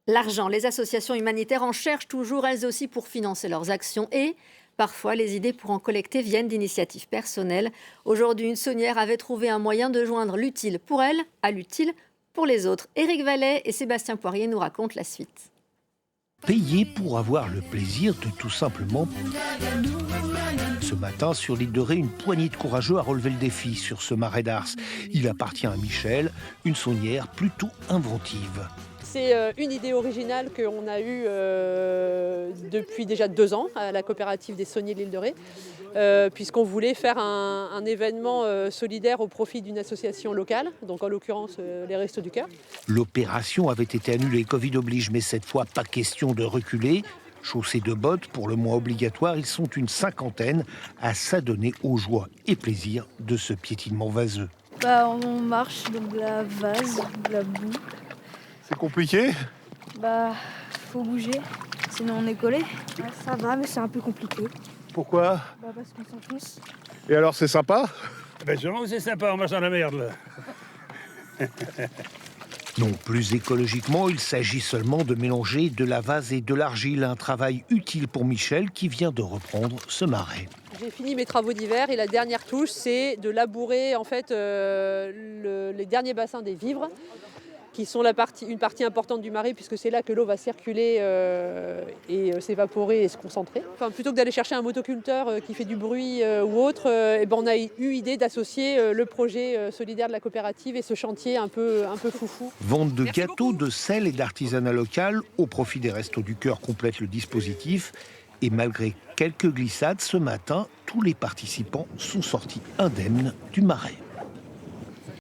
L'argent, les associations humanitaires en cherchent toujours elles aussi pour financer leurs actions et parfois les idées pour en collecter viennent d'initiatives personnelles. Aujourd'hui, une saunière avait trouvé un moyen de joindre l'utile pour elle à l'utile pour les autres. Éric Vallet et Sébastien Poirier nous racontent la suite. Payer pour avoir le plaisir de tout simplement. Ce matin, sur l'île de Ré, une poignée de courageux a relevé le défi sur ce marais d'Ars. Il appartient à Michel, une saunière plutôt inventive. C'est une idée originale qu'on a eue depuis déjà 2 ans à la coopérative des sauniers de l'île de Ré, puisqu'on voulait faire un événement solidaire au profit d'une association locale, donc en l'occurrence les Restos du Cœur. L'opération avait été annulée, Covid oblige, mais cette fois, pas question de reculer. Chaussés de bottes, pour le moins obligatoire, ils sont une cinquantaine à s'adonner aux joies et plaisirs de ce piétinement vaseux. On marche dans de la vase, de la boue. C'est compliqué? Faut bouger, sinon on est collé. Ça va, mais c'est un peu compliqué. Pourquoi? Parce qu'on s'enfonce. Et alors c'est sympa? Sûrement que c'est sympa, on marche dans la merde là. Non, plus écologiquement, il s'agit seulement de mélanger de la vase et de l'argile, un travail utile pour Michel qui vient de reprendre ce marais. J'ai fini mes travaux d'hiver et la dernière touche, c'est de labourer en fait les derniers bassins des vivres, qui sont une partie importante du marais, puisque c'est là que l'eau va circuler et s'évaporer et se concentrer. Plutôt que d'aller chercher un motoculteur qui fait du bruit ou autre, on a eu idée d'associer le projet solidaire de la coopérative et ce chantier un peu foufou. Vente de gâteaux, de sel et d'artisanat local au profit des Restos du Cœur complète le dispositif. Et malgré quelques glissades ce matin, tous les participants sont sortis indemnes du marais.